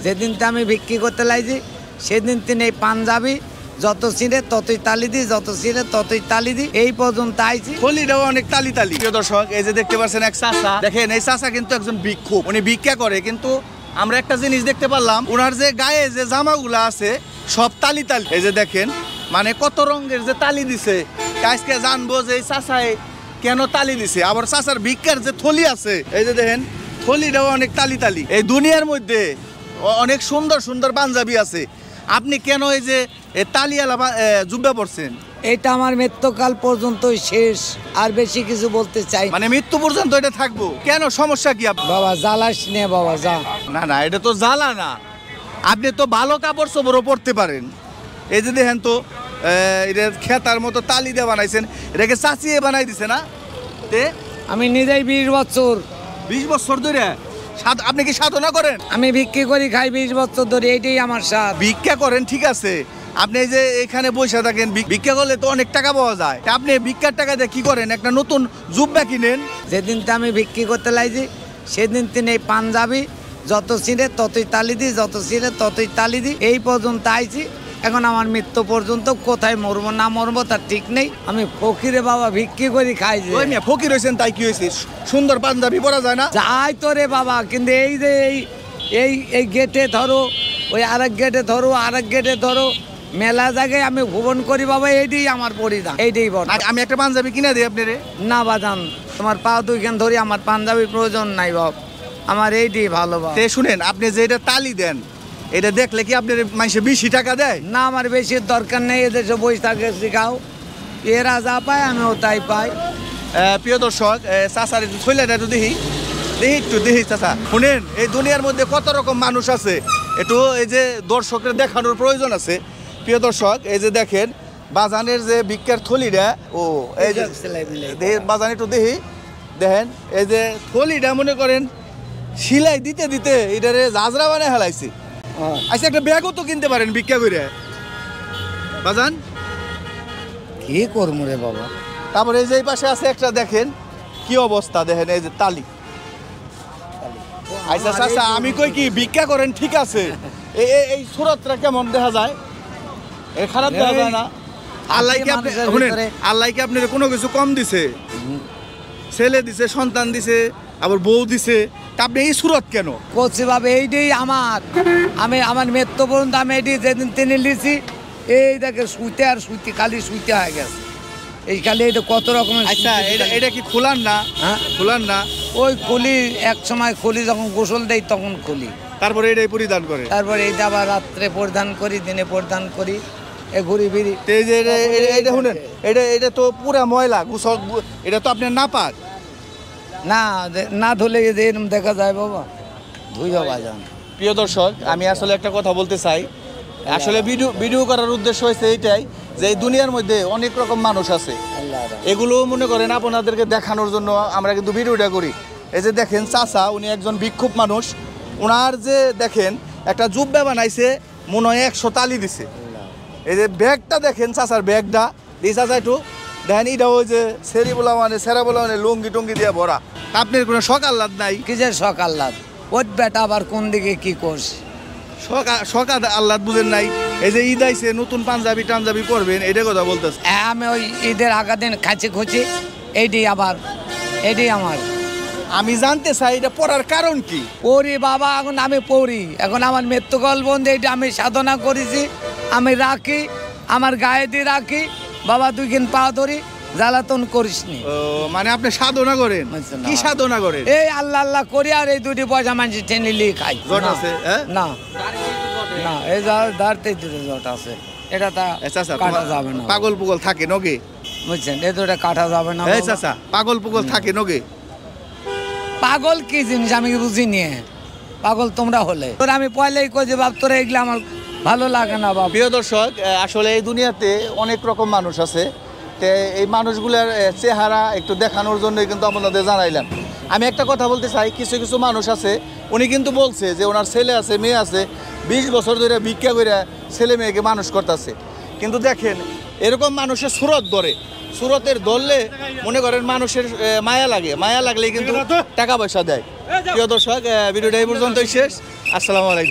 যেদিন আমি বিক্রি করতে লাগছি সেদিন তিনি এই পাঞ্জাবি যত ছিঁড়ে ততই তালি দিই, যত ছিঁড়ে ততই তালি দিই, এই পর্যন্ত আইছি। থলিটাও অনেক তালি। প্রিয় দর্শক, এই যে দেখতে পাচ্ছেন এক চাচা, দেখেন এই চাচা কিন্তু একজন ভিক্ষুক, উনি ভিক্ষা করে। কিন্তু আমরা একটা জিনিস দেখতে পারলাম, ওনার যে গায়ে যে জামাগুলা আছে সব তালি। এই যে দেখেন, মানে কত রঙের যে তালি দিছে। আজকে জানবো যে এই চাচায় কেন তালি দিছে। আবার চাচার ভিক্ষার যে থলি আছে, এই যে দেখেন থলিটাও অনেক তালি। এই দুনিয়ার মধ্যে অনেক সুন্দর সুন্দর পাঞ্জাবি আছে, আপনি কেন এই যে তালিয়ালা জুব্বা পড়ছেন? এটা আমার মৃত্যুকাল পর্যন্তই শেষ, আর বেশি কিছু বলতে চাই। মানে মৃত্যু পর্যন্ত এটা থাকবো? কেন, সমস্যা কি? বাবা জ্বালাস নে বাবা, যা। না এটা তো জ্বালা না, আপনি তো ভালো কাপড় চোপড়ও পরতে পারেন। এই যে দেখেন তো এটা খেতার মতো তালি দিয়ে বানাইছেন, এটাকে চাচিয়ে বানাই দিছে না? আমি নিজেই 20 বছর ধরে আপনি কি সাধনা করেন? আমি বিক্রি করি, খাই 20 বছর ধরে, এইটাই আমার স্বাদ। ভিক্ষা করেন ঠিক আছে, আপনি এই যে এখানে বসে থাকেন, ভিক্ষা করলে তো অনেক টাকা পাওয়া যায়। আপনি ভিক্ষার টাকা দিয়ে কি করেন? একটা নতুন জুব্বা কিনেন। যেদিন আমি বিক্রি করতে লাগছি সেদিন তিনি এই পাঞ্জাবি যত ছিঁড়ে ততই তালি দিই, যত ছিঁড়ে ততই তালি দিই, এই পর্যন্ত আইছি। এখন আমার মৃত্যু পর্যন্ত কোথায় মরবো না মরবো তার ঠিক নেই। আমি ফকিরে বাবা ভিক্ষি করি খাই। যে ফকির হয়েছেন তাই কি হয়েছে? সুন্দর পাঞ্জাবি পরা যায় না? যাই তো রে বাবা, কিন্তু এই যে এই গেটে ধরো, ওই আরেক গেটে ধরো, আরেক গেটে ধরো, মেলা জায়গায় আমি ভুবন করি বাবা, এইটাই আমার পরিধান, এইটাই বড়। আমি একটা পাঞ্জাবি কিনে দিই আপনারে? না বাজান, তোমার পা দুইখান ধরি, আমার পাঞ্জাবি প্রয়োজন নাই বাপ, আমার এইটাই ভালো বাবা। শুনেন, আপনি যে এটা তালি দেন, এটা দেখলে কি আপনার মানুষে বেশি টাকা দেয়? না, আমার বেশি দরকার নেই, এদেশে বসে থাকে শিখাও, এরা যা পায় আমিও তাই পাই। প্রিয় দর্শক, চাচার একটু থইলাটা একটু দেখি চাচা। শুনেন, এই দুনিয়ার মধ্যে কত রকম মানুষ আছে, একটু এই যে দর্শকের দেখানোর প্রয়োজন আছে। প্রিয় দর্শক, এই যে দেখেন বাজানের যে ভিক্ষার থলিটা, ও এই যে বাজান একটু দেখি, দেখেন এই যে থলিটা মনে করেন সিলাই দিতে দিতে এটারে জাজরা বানায় হেলাইছে। আচ্ছা, একটা ব্যাগও তো কিনতে পারেন ভিক্ষা করে বাজান। কি করবো রে বাবা। তারপরে এই যে এই পাশে আছে একটা, দেখেন কি অবস্থা, দেখেন এই যে তালি। আচ্ছা চাচা, আমি কই কি ভিক্ষা করেন ঠিক আছে, এই সুরতটা কেমন দেখা যায়? খারাপ দেখা যায় না? আল্লাহ কি আপনার কোনো কিছু কম দিছে? ছেলে দিছে, সন্তান দিছে, আবার বউ দিছে, আপনি এই সুরত কেন করছি বাবা? এইটাই আমার মৃত্যু পর্যন্ত আমি এটি যেদিন তিনি লিছি, এই দেখে শুইতে আর শুইতে খালি শুইতে হয়ে গেছে, এই খালি এটা কত রকমের। আচ্ছা, এটা কি খোলার না? হ্যাঁ, খোলার না। ওই খুলি, এক সময় খুলি, যখন গোসল দেই তখন খুলি, তারপরে এটাই পরিধান করে, তারপরে এইটা আবার রাত্রে পরিধান করি, দিনে পরিধান করি, এ ঘুরি ফিরি। এটা শুনেন, এটা তো পুরা ময়লা, গোসল, এটা তো আপনার না পাক না ধুলে এরকম দেখা যায় বাবা, ধুই বাবা যান। প্রিয় দর্শক, আমি আসলে একটা কথা বলতে চাই। আসলে ভিডিও করার উদ্দেশ্য হয়েছে এইটাই যে এই দুনিয়ার মধ্যে অনেক রকম মানুষ আছে, এগুলো মনে করেন আপনাদেরকে দেখানোর জন্য আমরা কিন্তু ভিডিওটা করি। এই যে দেখেন চাচা, উনি একজন ভিক্ষুক মানুষ, ওনার যে দেখেন একটা জুব্বা বানাইছে, মনে হয় 100 তালি দিছে। এই যে ব্যাগটা দেখেন, চাচার ব্যাগটা এই চাচা একটু দেখেন, এটা ওই যে সেরা বলা মানে লুঙ্গি টুঙ্গি দিয়ে ভরা। আপনার কোনো শখ আহ্লাদ নাই? কি যে শখ আহ্লাদ, ওই বেটা আবার কোন দিকে কি করছে? শখ আহ্লাদ বুঝেন নাই? এই যে ঈদ আইছে, নতুন পাঞ্জাবি টাঞ্জাবি পরবেন, এটা কথা বলতেছে। আমি ওই ঈদের আগা দিন খাঁচি খুঁচি, এইটাই আমার। আমি জানতে চাই এটা পড়ার কারণ কি? পড়ি বাবা, এখন আমি পড়ি, এখন আমার মৃত্যুকাল বন্ধে এইটা আমি সাধনা করেছি, আমি রাখি, আমার গায়ে দিয়ে রাখি বাবা, 2 দিন পা ধরি, জ্বালাতন করিসনি। মানে আপনি সাধনা করেন? কি সাধনা করেন? এই আল্লাহ করি, আর এই 2টি পয়সা মানুষ টেনে নিয়ে খাই। জট আছে? না, এই দাঁড়তেই জট আছে, এটা তা কাটা যাবে না। পাগল পুগল থাকে নগে, বুঝছেন? এই দুটা কাটা যাবে না। পাগল পুগল থাকে নগে? পাগল কি জিনিস আমি বুঝি নিয়ে, পাগল তোমরা হলে। আমি পয়লাই কই যে বাপ, তোরা এগুলো আমার ভালো লাগে না বাবা। প্রিয় দর্শক, আসলে এই দুনিয়াতে অনেক রকম মানুষ আছে, এই মানুষগুলোর চেহারা একটু দেখানোর জন্য কিন্তু আপনাদের জানাইলাম। আমি একটা কথা বলতে চাই, কিছু মানুষ আছে, উনি কিন্তু বলছে যে ওনার ছেলে আছে, মেয়ে আছে, 20 বছর ধরে ভিক্ষা করে ছেলে মেয়েকে মানুষ করতেছে। কিন্তু দেখেন, এরকম মানুষের সুরত ধরে, সুরতের ধরলে মনে করেন মানুষের মায়া লাগলেই কিন্তু টাকা পয়সা দেয়। প্রিয় দর্শক, ভিডিওটা এই পর্যন্তই শেষ। আসসালামু আলাইকুম।